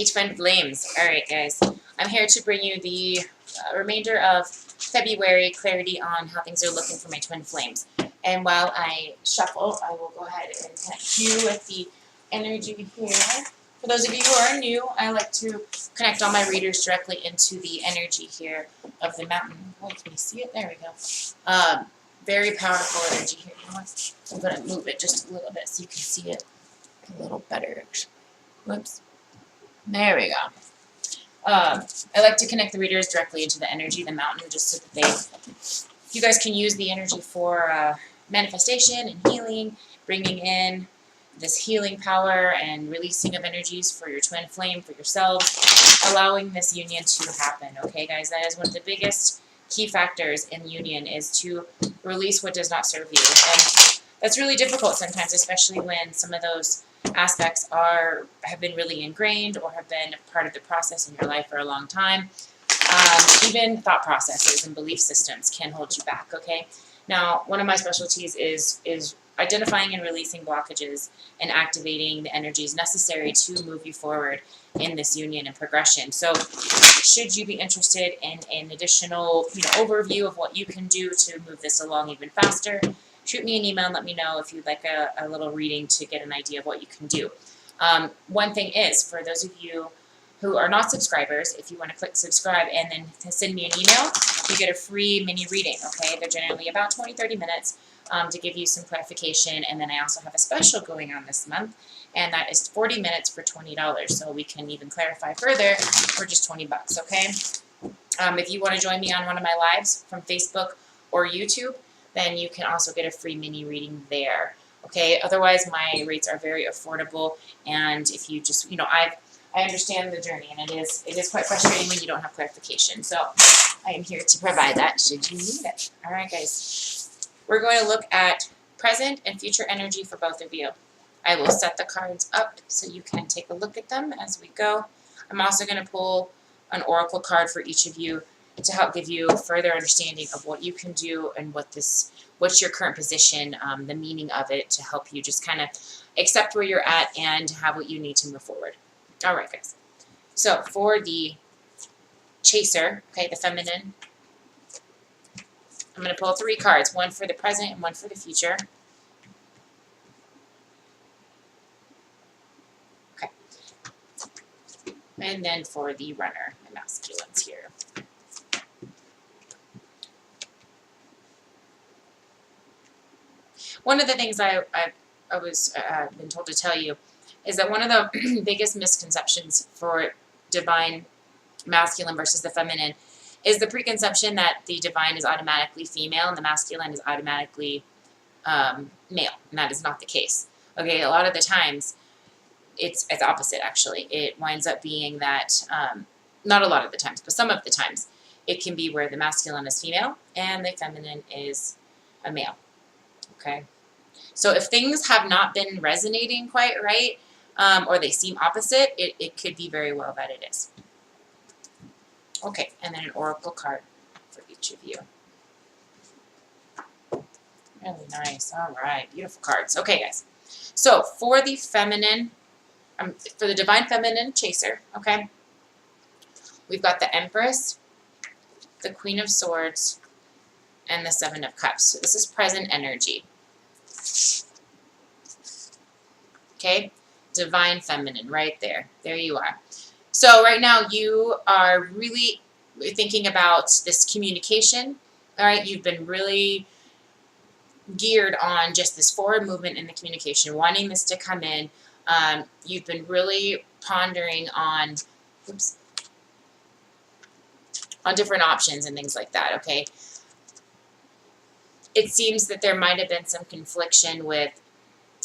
Twin Flames. All right, guys. I'm here to bring you the remainder of February clarity on how things are looking for my Twin Flames. And while I shuffle, I will go ahead and connect you with the energy here. For those of you who are new, I like to connect all my readers directly into the energy here of the mountain. Oh, can you see it? There we go. Very powerful energy here. You know what? I'm going to move it just a little bit so you can see it a little better. Whoops. There we go. I like to connect the readers directly into the energy of the mountain just so that you guys can use the energy for manifestation and healing, bringing in this healing power and releasing of energies for your twin flame, for yourselves, allowing this union to happen. Okay, guys, that is one of the biggest key factors in union, is to release what does not serve you. And that's really difficult sometimes, especially when some of those aspects have been really ingrained or have been part of the process in your life for a long time. Even thought processes and belief systems can hold you back. Okay, now one of my specialties is identifying and releasing blockages and activating the energies necessary to move you forward in this union and progression. So should you be interested in an additional overview of what you can do to move this along even faster, shoot me an email and let me know if you'd like a little reading to get an idea of what you can do. One thing is, for those of you who are not subscribers, if you want to click subscribe and then send me an email, you get a free mini reading, okay? They're generally about 20-30 minutes to give you some clarification. And then I also have a special going on this month, and that is 40 minutes for $20. So we can even clarify further for just 20 bucks, okay? If you want to join me on one of my lives from Facebook or YouTube, then you can also get a free mini reading there. Okay, otherwise my rates are very affordable, and if you just, I understand the journey, and it is quite frustrating when you don't have clarification. So I am here to provide that should you need it. All right, guys, we're going to look at present and future energy for both of you. I will set the cards up so you can take a look at them as we go. I'm also going to pull an oracle card for each of you to help give you further understanding of what you can do and what's your current position, the meaning of it, to help you just kind of accept where you're at and have what you need to move forward. All right, guys. So for the chaser, okay, the feminine, I'm going to pull 3 cards, one for the present and one for the future. Okay. And then for the runner, the masculines here. One of the things I was been told to tell you is that one of the biggest misconceptions for divine masculine versus the feminine is the preconception that the divine is automatically female and the masculine is automatically male, and that is not the case. Okay, a lot of the times it's opposite, actually. It winds up being that, not a lot of the times, but some of the times, it can be where the masculine is female and the feminine is a male. Okay, so if things have not been resonating quite right, or they seem opposite, it could be very well that it is. Okay, and then an oracle card for each of you. Really nice. All right, beautiful cards. Okay, guys. So for the feminine, for the divine feminine chaser, okay, we've got the Empress, the Queen of Swords, and the Seven of Cups. So this is present energy. Okay, divine feminine right there. There you are. So right now you are really thinking about this communication. All right, you've been really geared on just this forward movement in the communication, wanting this to come in. You've been really pondering on, on different options and things like that, okay? It seems that there might have been some confliction with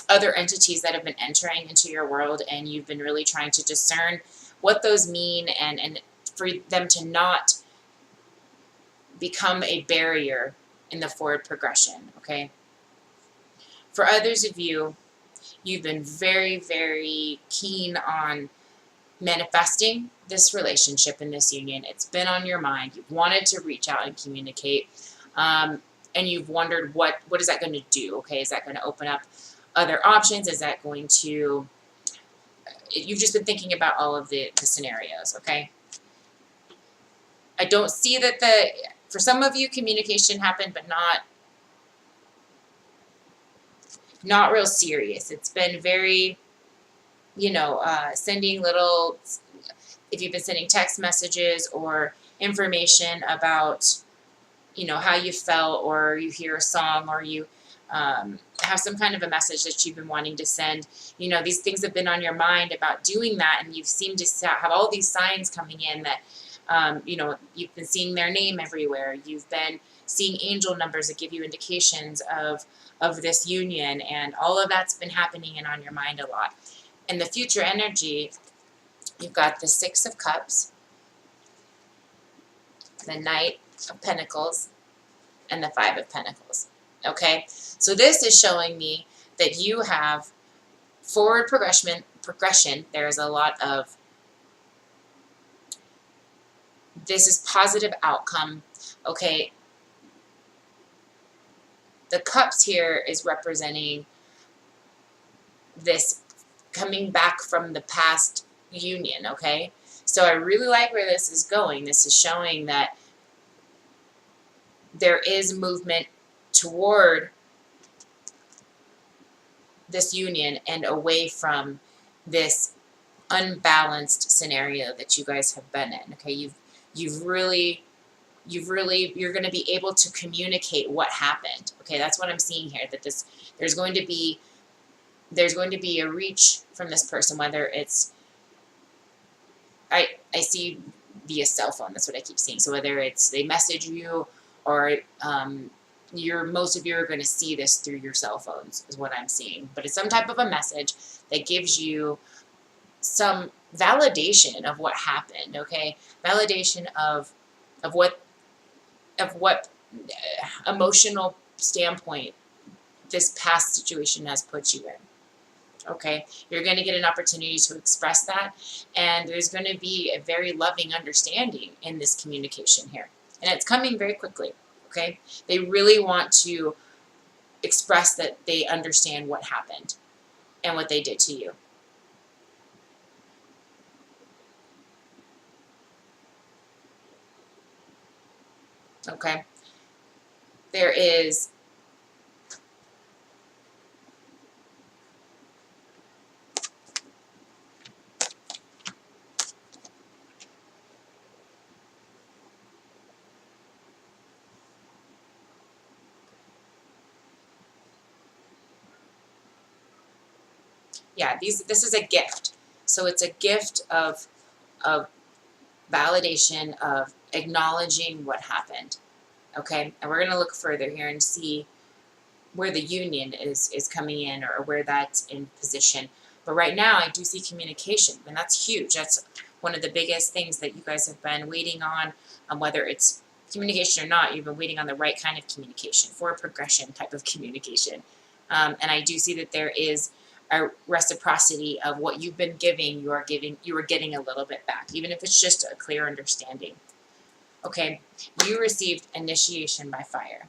other entities that have been entering into your world, and you've been really trying to discern what those mean and for them to not become a barrier in the forward progression, okay? For others of you, you've been very, very keen on manifesting this relationship in this union. It's been on your mind. You've wanted to reach out and communicate, and you've wondered what is that going to do, okay? Is that going to open up other options? Is that going to you've just been thinking about all of the scenarios, okay? I don't see that for some of you, communication happened, but not real serious. It's been very, sending little, if you've been sending text messages or information about, how you felt, or you hear a song, or you have some kind of a message that you've been wanting to send. These things have been on your mind about doing that, and you've seemed to have all these signs coming in that, you've been seeing their name everywhere. You've been seeing angel numbers that give you indications of this union, and all of that's been happening and on your mind a lot. In the future energy, you've got the Six of Cups, the Knight of Pentacles, and the Five of Pentacles. Okay, so this is showing me that you have forward progression. There's a lot of, this is positive outcome. Okay, the cups here is representing this coming back from the past union. Okay, so I really like where this is going. This is showing that there is movement toward this union and away from this unbalanced scenario that you guys have been in. Okay, you're going to be able to communicate what happened. Okay, that's what I'm seeing here, that there's going to be a reach from this person, whether it's, I see via cell phone, that's what I keep seeing. So whether it's they message you, or most of you are going to see this through your cell phones, is what I'm seeing. But it's some type of a message that gives you some validation of what happened. Okay, validation of what emotional standpoint this past situation has put you in. Okay, you're going to get an opportunity to express that, and there's going to be a very loving understanding in this communication here, and it's coming very quickly. Okay, they really want to express that they understand what happened and what they did to you. Okay, there is this is a gift. So it's a gift of validation, of acknowledging what happened. Okay, and we're going to look further here and see where the union is coming in, or where that's in position. But right now I do see communication, and that's huge. That's one of the biggest things that you guys have been waiting on, whether it's communication or not. You've been waiting on the right kind of communication, for a progression type of communication. And I do see that there is a reciprocity of what you've been giving, you are getting a little bit back, even if it's just a clear understanding. Okay, you received initiation by fire.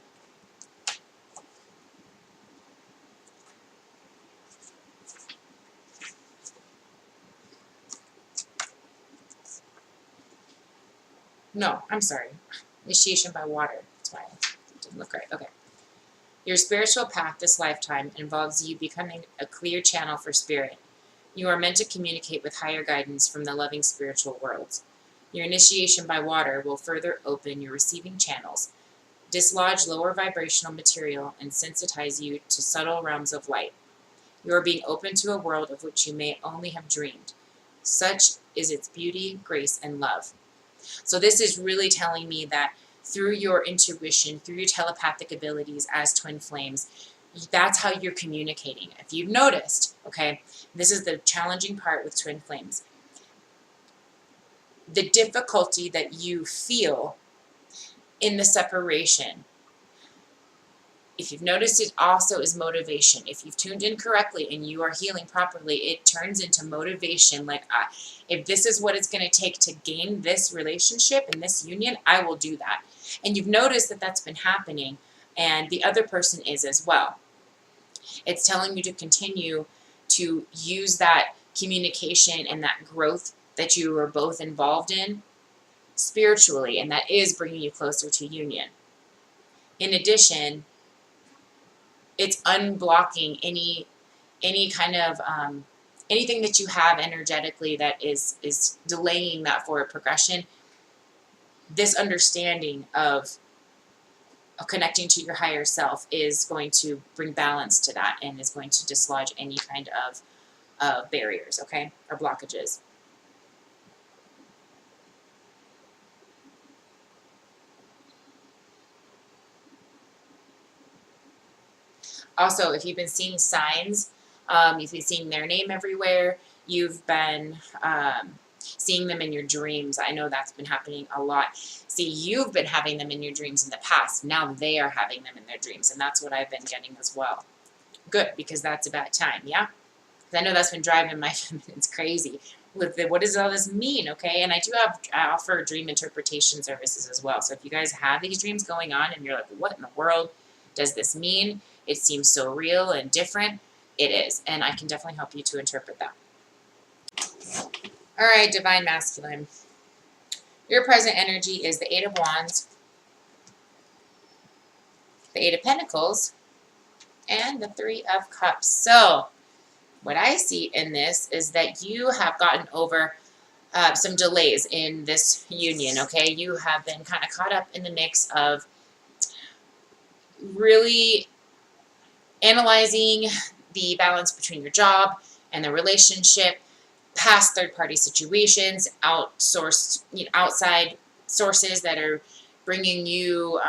No, I'm sorry. Initiation by water. That's why it didn't look right. Okay. Your spiritual path this lifetime involves you becoming a clear channel for spirit. You are meant to communicate with higher guidance from the loving spiritual worlds. Your initiation by water will further open your receiving channels, dislodge lower vibrational material, and sensitize you to subtle realms of light. You are being opened to a world of which you may only have dreamed. Such is its beauty, grace, and love. So this is really telling me that through your intuition, through your telepathic abilities as twin flames, that's how you're communicating. If you've noticed, okay, this is the challenging part with twin flames. The difficulty that you feel in the separation, if you've noticed, it also is motivation. If you've tuned in correctly and you are healing properly, it turns into motivation. Like, if this is what it's going to take to gain this relationship and this union, I will do that. And you've noticed that that's been happening, and the other person is as well. It's telling you to continue to use that communication and that growth that you are both involved in spiritually, and that is bringing you closer to union. In addition, it's unblocking any kind of anything that you have energetically that is delaying that forward progression. This understanding of connecting to your higher self is going to bring balance to that and is going to dislodge any kind of barriers, okay, or blockages. Also, if you've been seeing signs, you've been seeing their name everywhere, you've been seeing them in your dreams. I know that's been happening a lot. See, you've been having them in your dreams in the past. Now they are having them in their dreams, and that's what I've been getting as well. Good, because that's about time, yeah? I know that's been driving my feminines crazy. With what does all this mean, okay? And I offer dream interpretation services as well. So if you guys have these dreams going on and you're like, what in the world does this mean? It seems so real and different. It is, and I can definitely help you to interpret that. All right, Divine Masculine. Your present energy is the Eight of Wands, the Eight of Pentacles, and the Three of Cups. So what I see in this is that you have gotten over some delays in this union, okay? You have been kind of caught up in the mix of really analyzing the balance between your job and the relationship, past third-party situations, outsourced, outside sources that are bringing you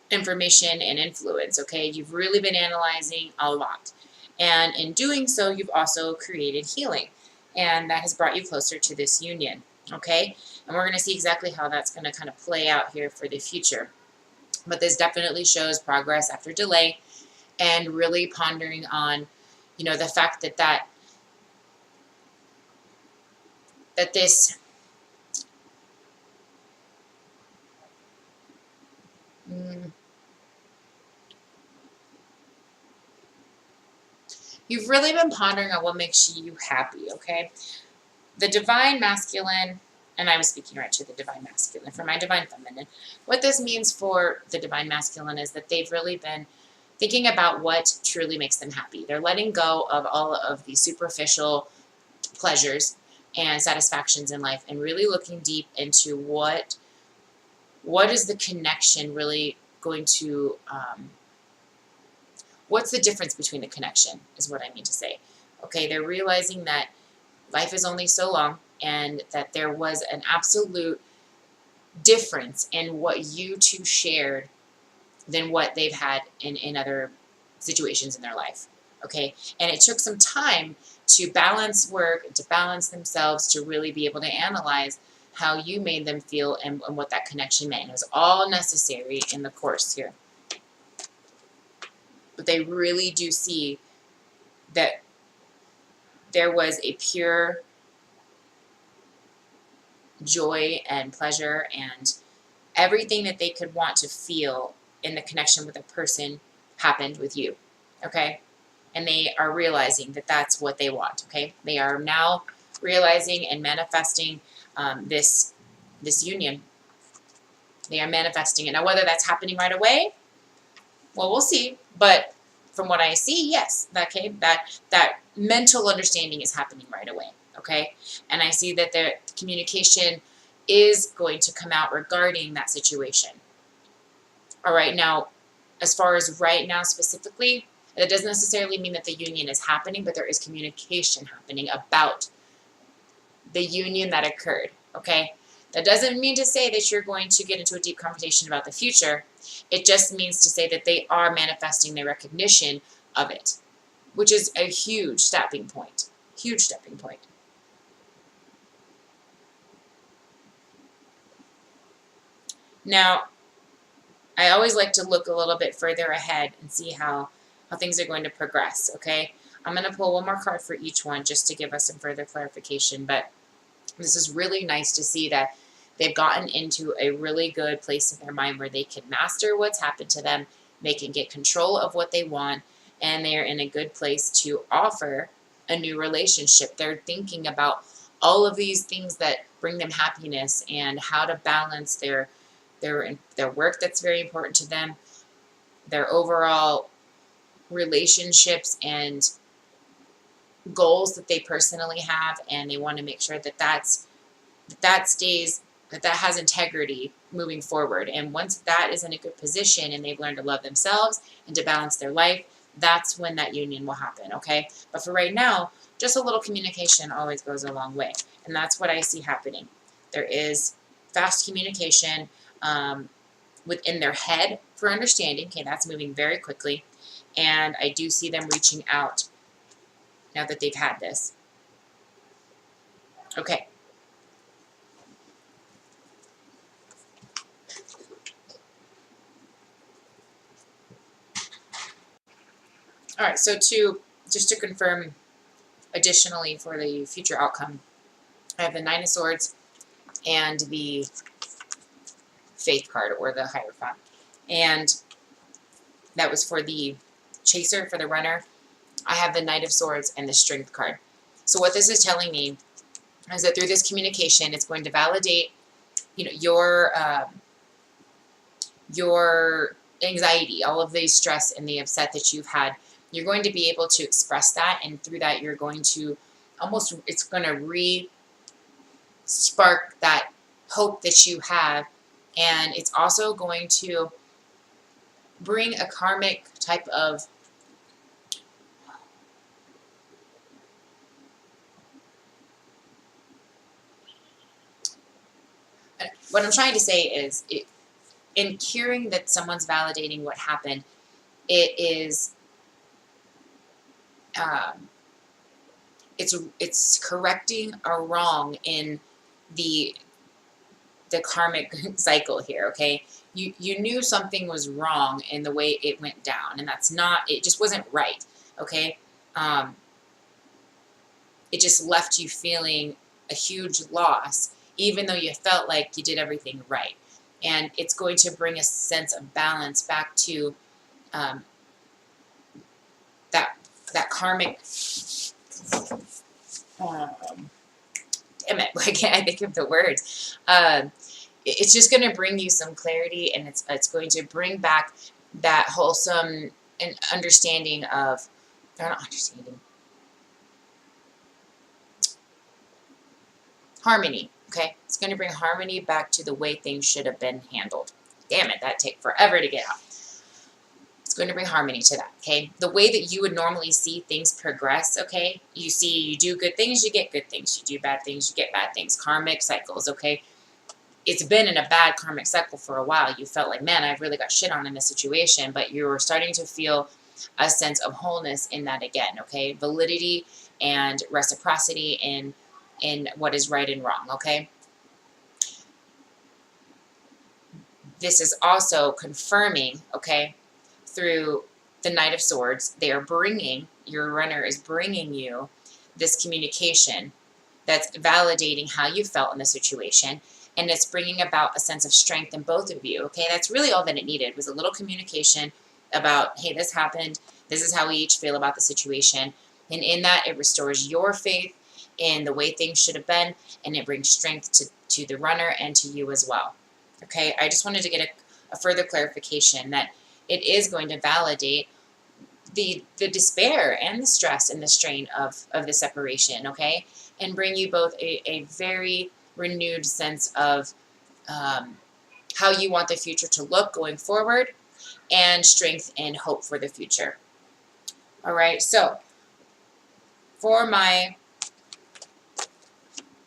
information and influence, okay? You've really been analyzing a lot. And in doing so, you've also created healing. And that has brought you closer to this union, okay? And we're going to see exactly how that's going to kind of play out here for the future. But this definitely shows progress after delay and really pondering on, the fact that this you've really been pondering on what makes you happy, okay? The Divine Masculine, and I was speaking right to the Divine Masculine, for my Divine Feminine, what this means for the Divine Masculine is that they've really been thinking about what truly makes them happy. They're letting go of all of the superficial pleasures and satisfactions in life and really looking deep into what is the connection really going to, what's the difference between the connection is what I mean to say. Okay, they're realizing that life is only so long and that there was an absolute difference in what you two shared than what they've had in other situations in their life. Okay, and it took some time to balance work, to balance themselves, to really be able to analyze how you made them feel and what that connection meant. It was all necessary in the course here. But they really do see that there was a pure joy and pleasure and everything that they could want to feel in the connection with a person happened with you, okay? And they are realizing that that's what they want, okay? They are now realizing and manifesting this union. They are manifesting it. Now, whether that's happening right away, well, we'll see. But from what I see, yes, okay, that mental understanding is happening right away, okay? And I see that the communication is going to come out regarding that situation. All right, now, as far as right now specifically, that doesn't necessarily mean that the union is happening, but there is communication happening about the union that occurred, okay? That doesn't mean to say that you're going to get into a deep conversation about the future. It just means to say that they are manifesting their recognition of it, which is a huge stepping point, huge stepping point. Now, I always like to look a little bit further ahead and see how things are going to progress, okay? I'm going to pull one more card for each one just to give us some further clarification, but this is really nice to see that they've gotten into a really good place in their mind where they can master what's happened to them, they can get control of what they want, and they are in a good place to offer a new relationship. They're thinking about all of these things that bring them happiness and how to balance their work that's very important to them, their overall relationships and goals that they personally have, and they want to make sure that that stays, that has integrity moving forward. And once that is in a good position and they've learned to love themselves and to balance their life, that's when that union will happen, okay? But for right now, just a little communication always goes a long way. And that's what I see happening. There is fast communication within their head for understanding. Okay, that's moving very quickly. And I do see them reaching out now that they've had this. Okay. All right, so just to confirm additionally for the future outcome, I have the Nine of Swords and the Faith card, or the Hierophant. And that was for the chaser, for the runner. I have the Knight of Swords and the Strength card. So what this is telling me is that through this communication, it's going to validate, your anxiety, all of the stress and the upset that you've had. You're going to be able to express that, and through that, you're going to it's going to re-spark that hope that you have, and it's also going to bring a karmic type of what I'm trying to say is, in hearing that someone's validating what happened, it is it's correcting a wrong in the karmic cycle here, okay? You knew something was wrong in the way it went down, and that's not, it just wasn't right, okay? It just left you feeling a huge loss, even though you felt like you did everything right. And it's going to bring a sense of balance back to that karmic, damn it, I can't think of the words. It's just going to bring you some clarity, and it's going to bring back that wholesome and understanding of, or not understanding, harmony, okay? It's going to bring harmony back to the way things should have been handled. Damn it, that'd take forever to get out. It's going to bring harmony to that, okay? The way that you would normally see things progress, okay? You do good things, you get good things. You do bad things, you get bad things. Karmic cycles, okay? It's been in a bad karmic cycle for a while. You felt like, man, I've really got shit on in this situation, but you're starting to feel a sense of wholeness in that again, okay? Validity and reciprocity in what is right and wrong, okay? This is also confirming, okay, through the Knight of Swords, your runner is bringing you this communication that's validating how you felt in the situation, and it's bringing about a sense of strength in both of you, okay? That's really all that it needed, was a little communication about, hey, this happened, this is how we each feel about the situation, and in that, it restores your faith in the way things should have been, and it brings strength to the runner and to you as well, okay? I just wanted to get a further clarification that it is going to validate the despair and the stress and the strain of the separation, okay? And bring you both a very renewed sense of how you want the future to look going forward, and strength and hope for the future. All right, so for my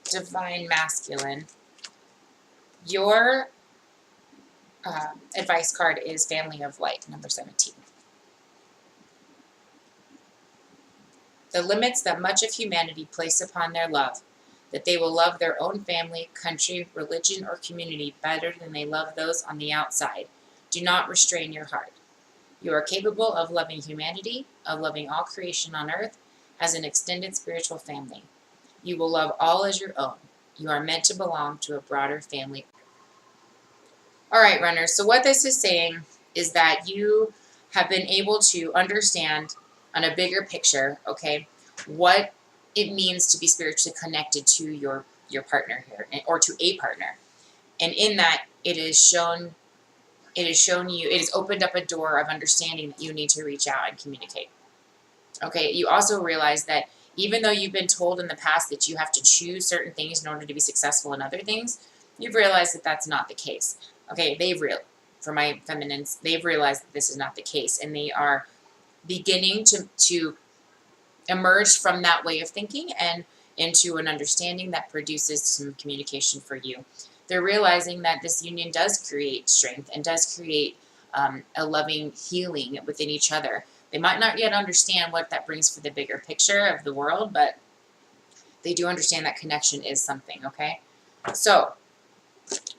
Divine Masculine, your advice card is Family of Light, number 17. The limits that much of humanity place upon their love, that they will love their own family, country, religion, or community better than they love those on the outside, do not restrain your heart. You are capable of loving humanity, of loving all creation on earth as an extended spiritual family. You will love all as your own. You are meant to belong to a broader family. All right, runners, so what this is saying is that you have been able to understand on a bigger picture, okay, what it means to be spiritually connected to your partner here, or to a partner. And in that, it has opened up a door of understanding that you need to reach out and communicate. Okay, you also realize that even though you've been told in the past that you have to choose certain things in order to be successful in other things, you've realized that that's not the case. Okay, for my feminines, they've realized that this is not the case, and they are beginning to emerge from that way of thinking and into an understanding that produces some communication for you. They're realizing that this union does create strength and does create a loving healing within each other. They might not yet understand what that brings for the bigger picture of the world, but they do understand that connection is something, okay? So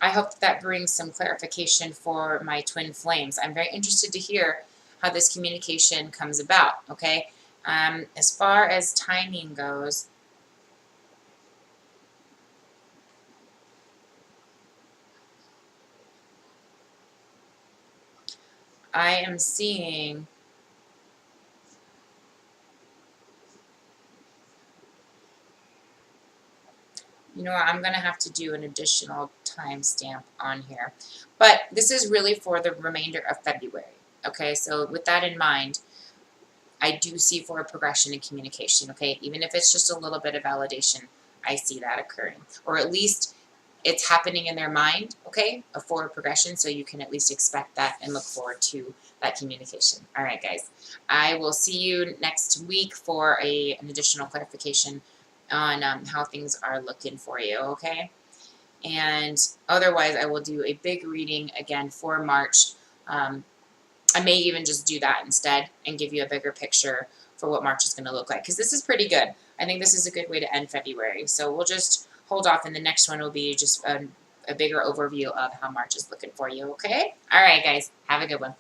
I hope that brings some clarification for my twin flames. I'm very interested to hear how this communication comes about, okay? As far as timing goes, I am seeing, you know what, I'm going to have to do an additional timestamp on here. But this is really for the remainder of February. Okay, so with that in mind, I do see for a progression in communication, okay? Even if it's just a little bit of validation, I see that occurring. Or at least it's happening in their mind, okay? A forward progression, so you can at least expect that and look forward to that communication. All right, guys. I will see you next week for an additional clarification on how things are looking for you, okay? And otherwise, I will do a big reading again for March. I may even just do that instead and give you a bigger picture for what March is going to look like, because this is pretty good. I think this is a good way to end February. So we'll just hold off, and the next one will be just a bigger overview of how March is looking for you, okay? All right, guys. Have a good one.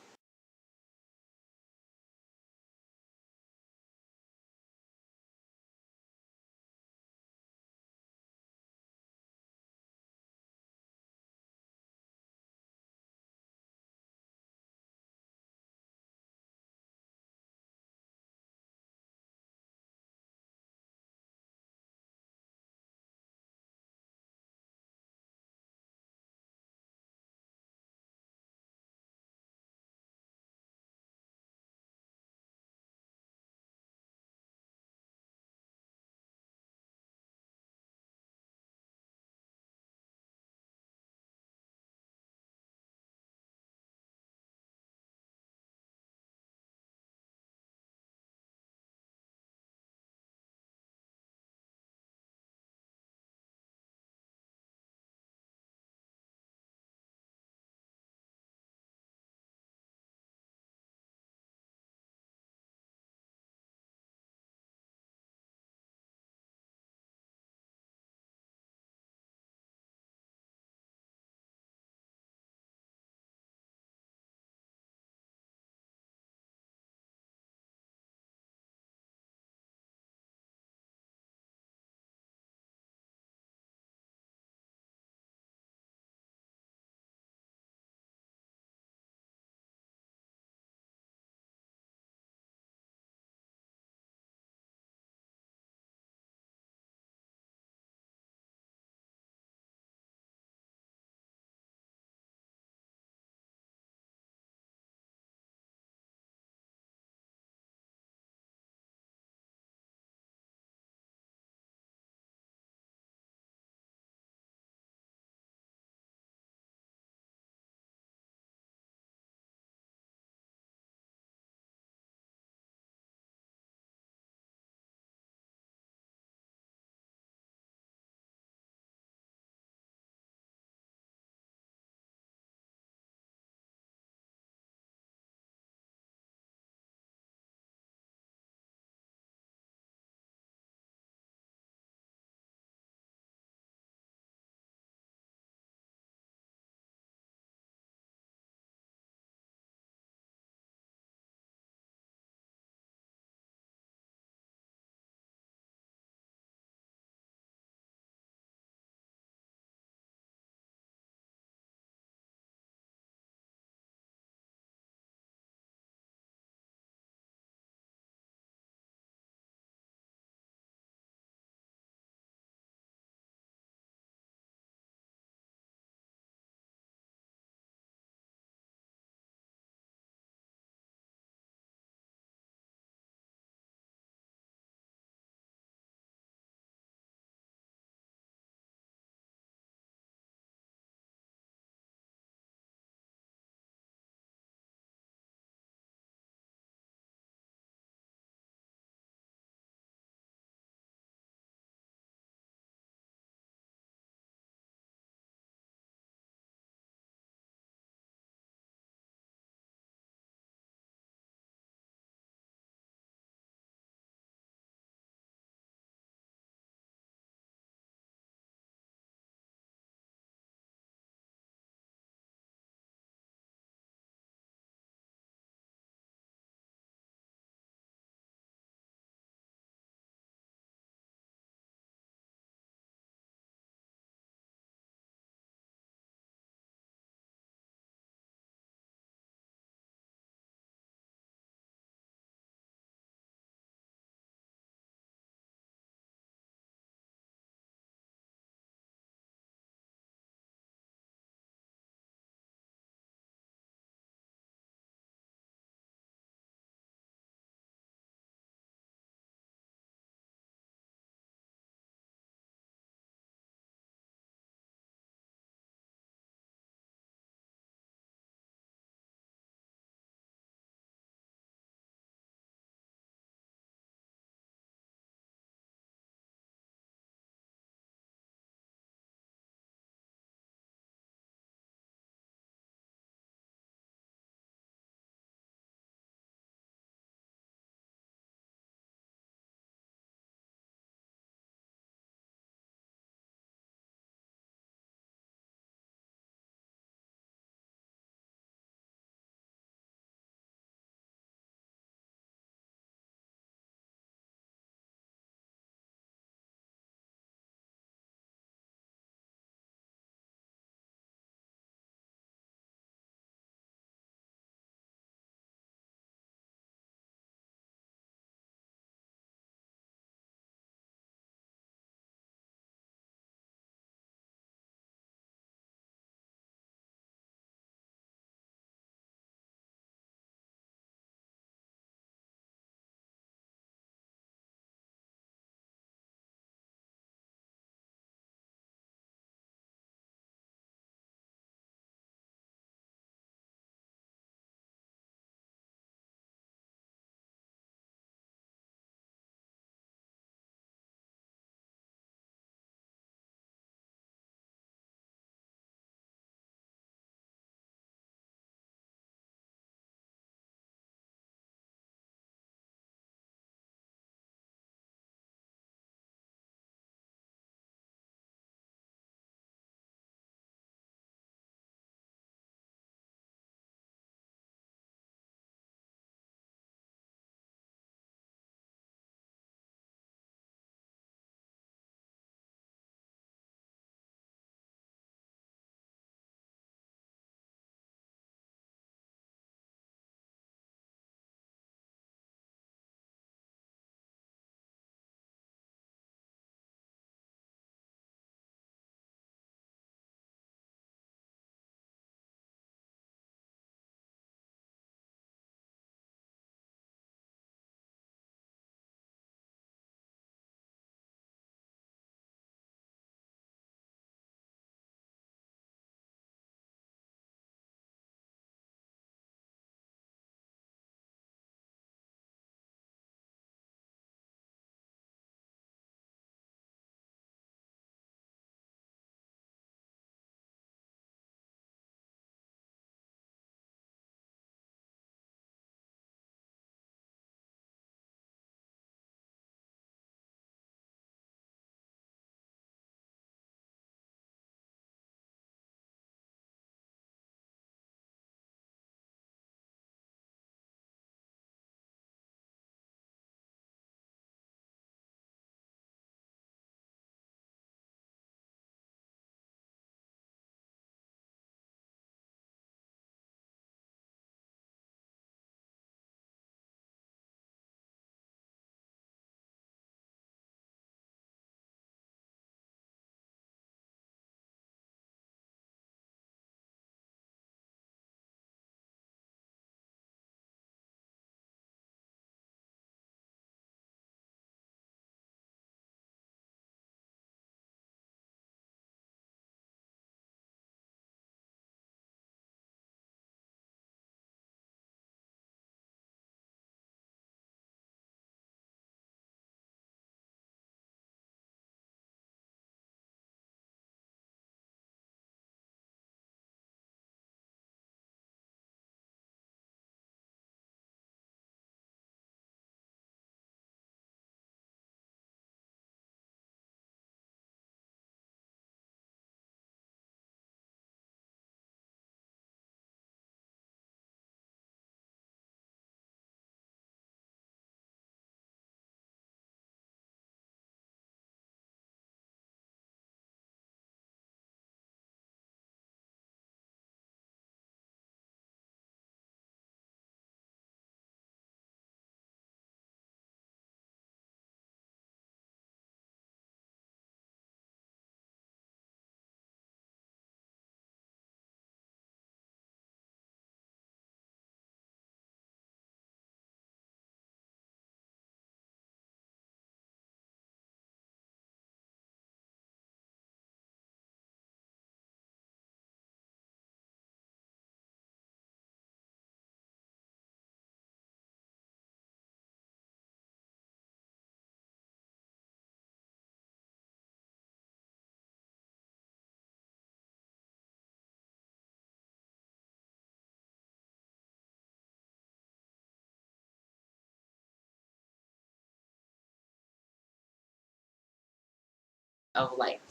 of light.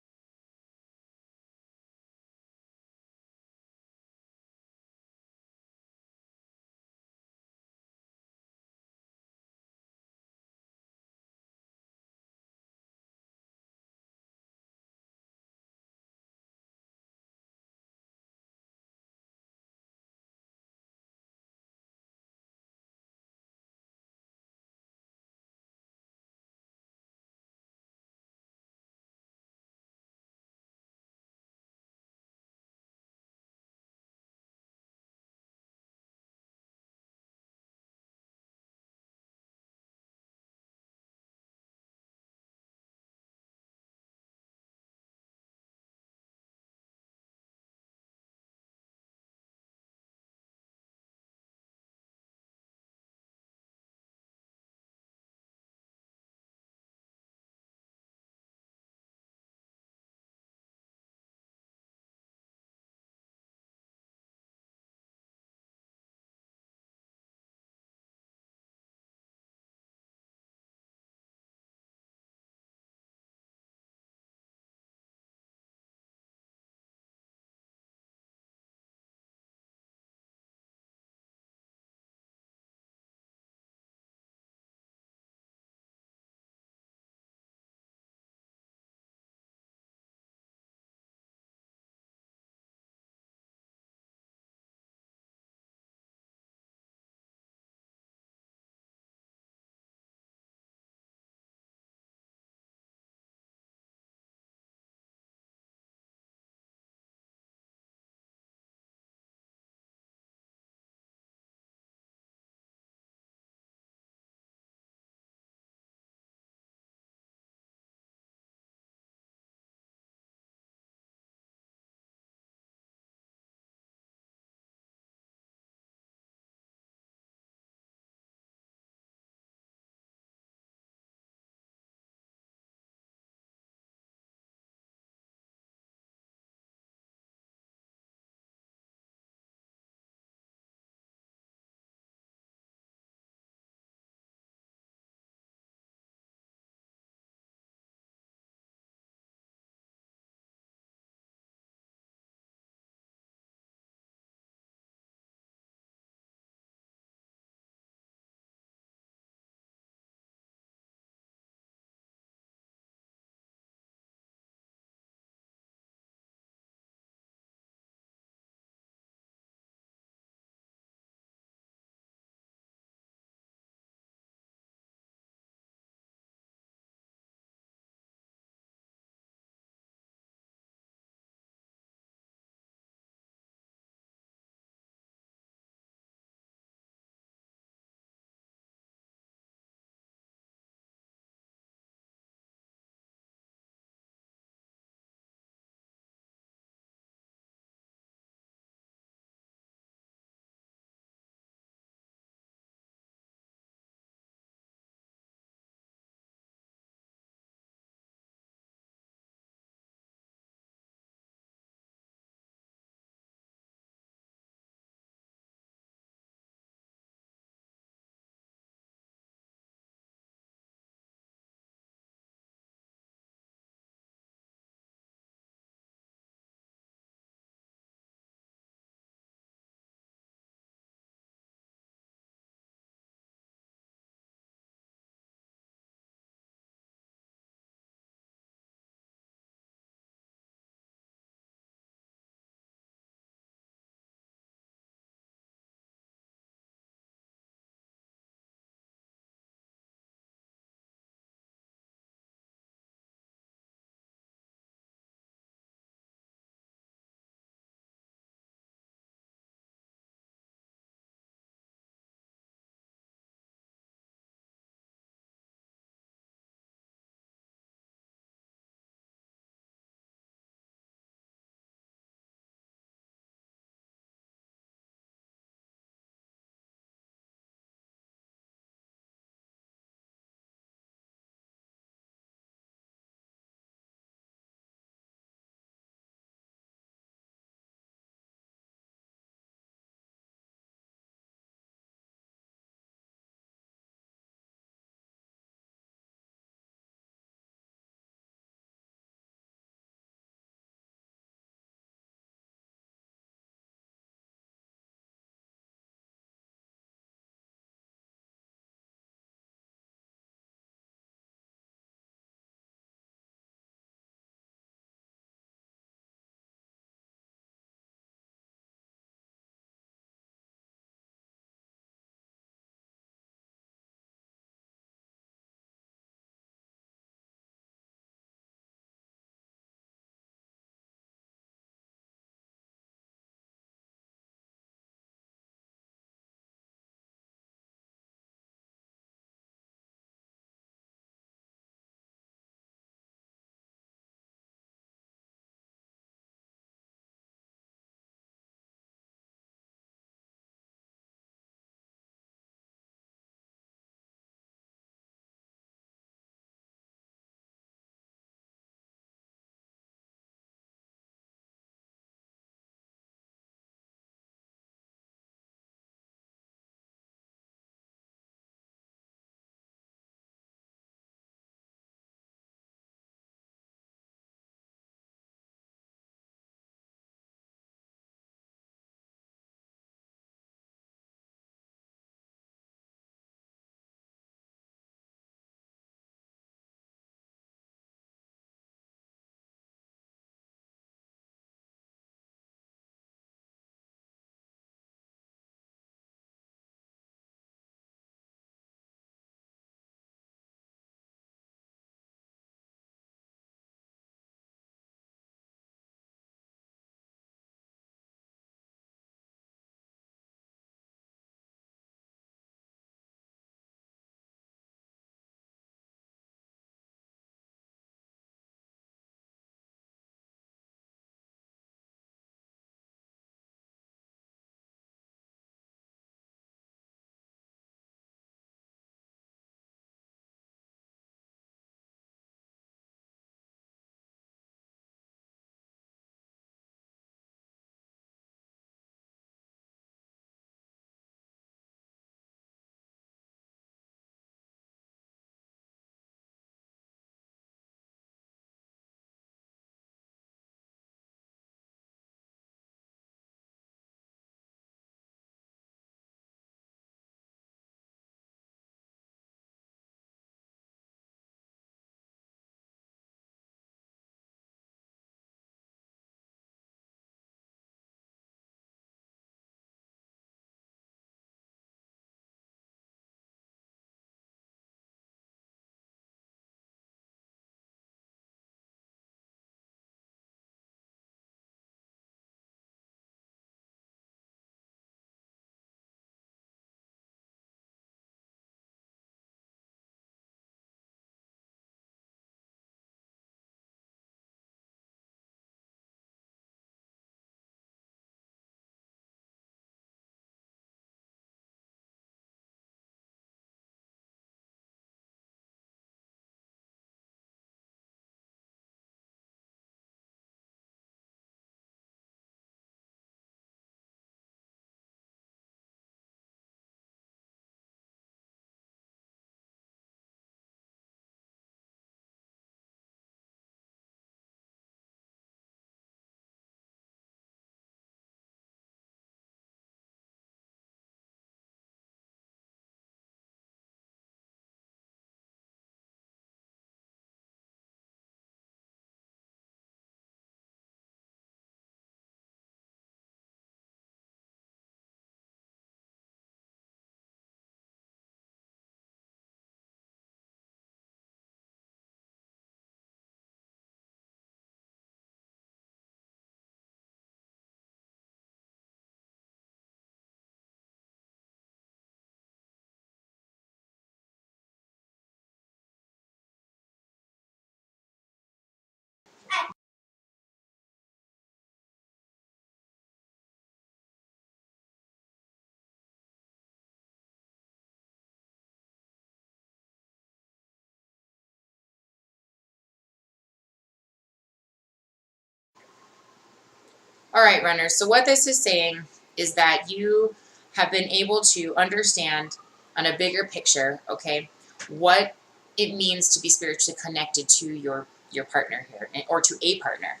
All right, runners. So what this is saying is that you have been able to understand on a bigger picture, okay, what it means to be spiritually connected to your partner here, or to a partner.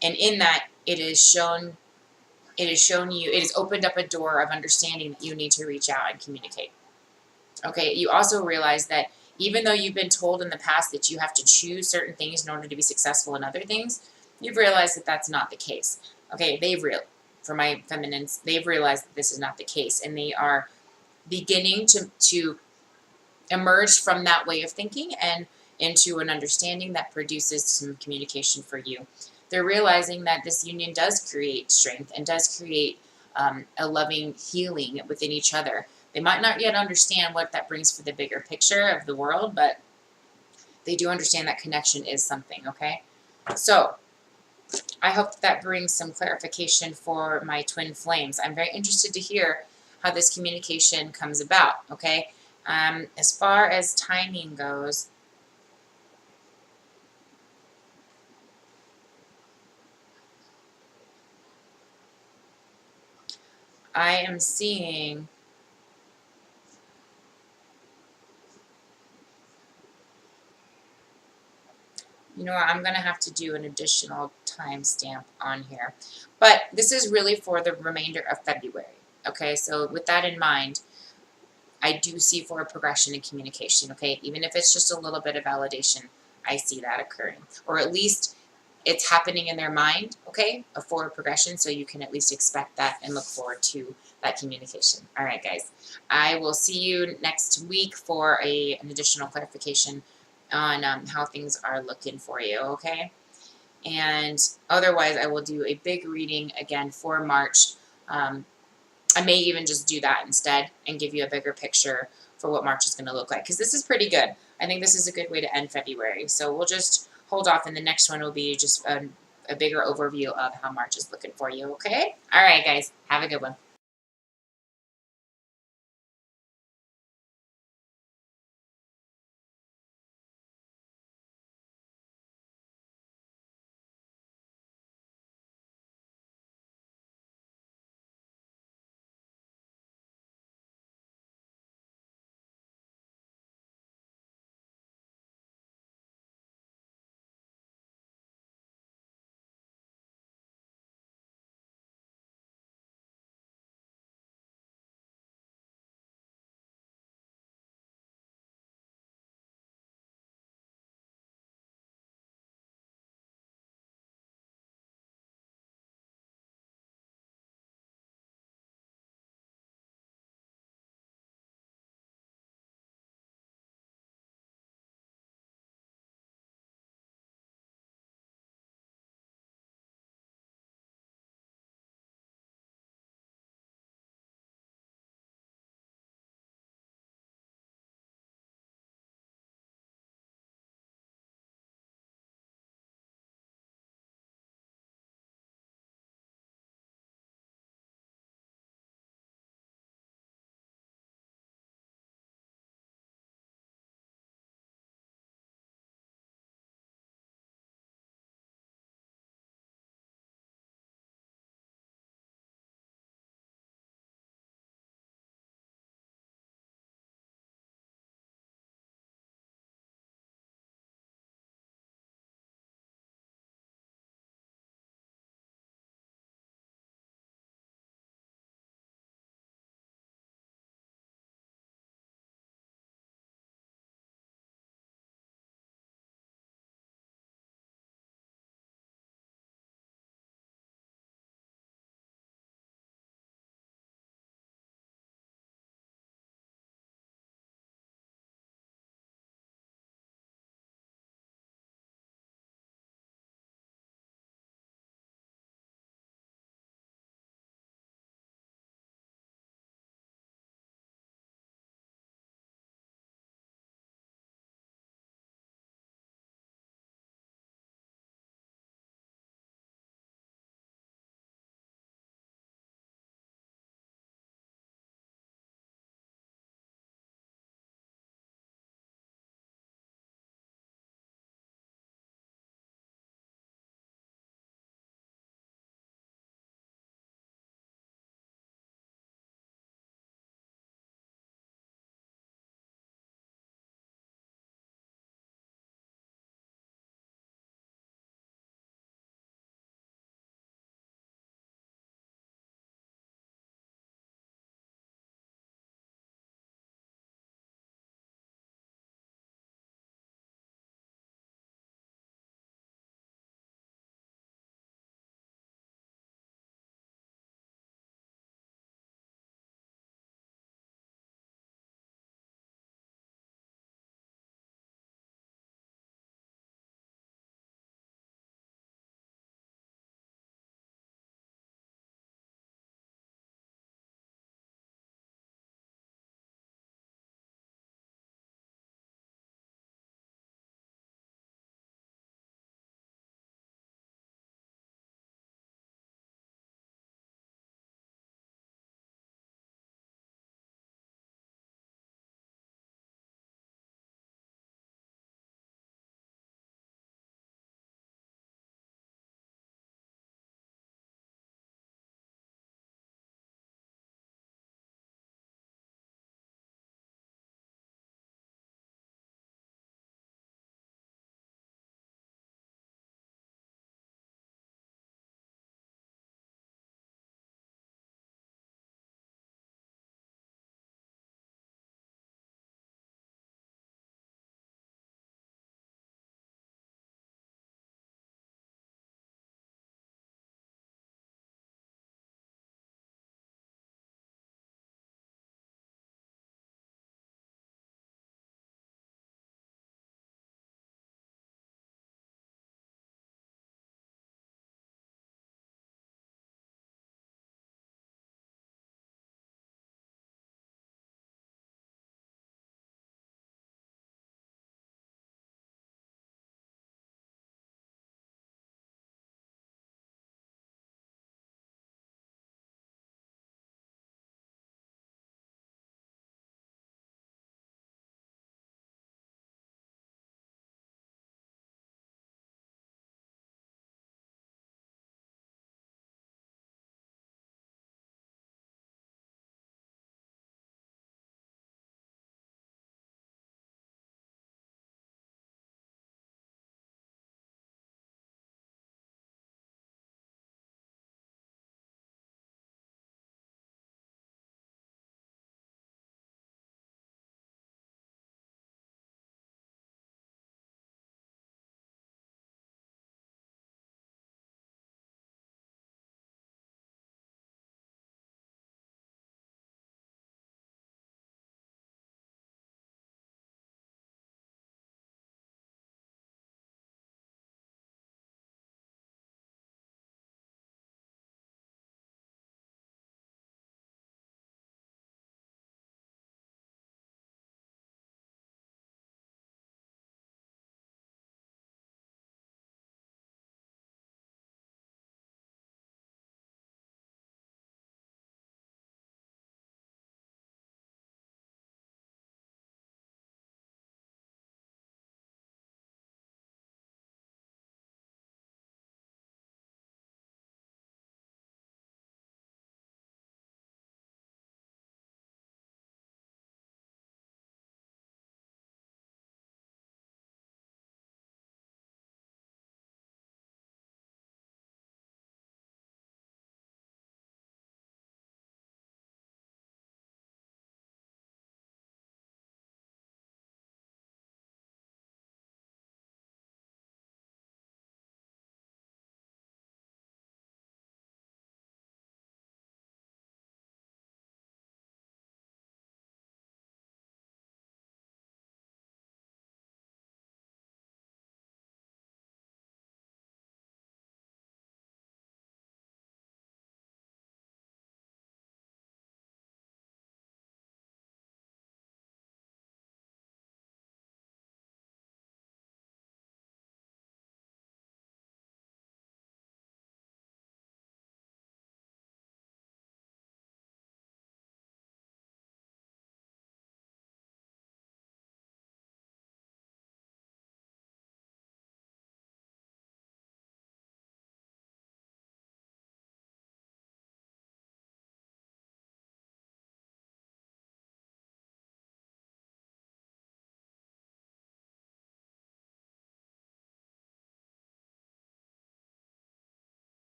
And in that, it has opened up a door of understanding that you need to reach out and communicate. Okay, you also realize that even though you've been told in the past that you have to choose certain things in order to be successful in other things, you've realized that that's not the case. Okay, for my feminines, they've realized that this is not the case, and they are beginning to emerge from that way of thinking and into an understanding that produces some communication for you. They're realizing that this union does create strength and does create a loving healing within each other. They might not yet understand what that brings for the bigger picture of the world, but they do understand that connection is something, okay? So I hope that brings some clarification for my twin flames. I'm very interested to hear how this communication comes about, okay? As far as timing goes, I am seeing I'm going to have to do an additional timestamp on here. But this is really for the remainder of February. Okay, so with that in mind, I do see for a progression in communication. Okay, even if it's just a little bit of validation, I see that occurring. Or at least it's happening in their mind, okay, a forward progression, so you can at least expect that and look forward to that communication. All right, guys. I will see you next week for an additional clarification on how things are looking for you, okay? And otherwise, I will do a big reading again for March. I may even just do that instead and give you a bigger picture for what March is going to look like, because this is pretty good. I think this is a good way to end February. So we'll just hold off, and the next one will be just a bigger overview of how March is looking for you, okay? All right, guys. Have a good one.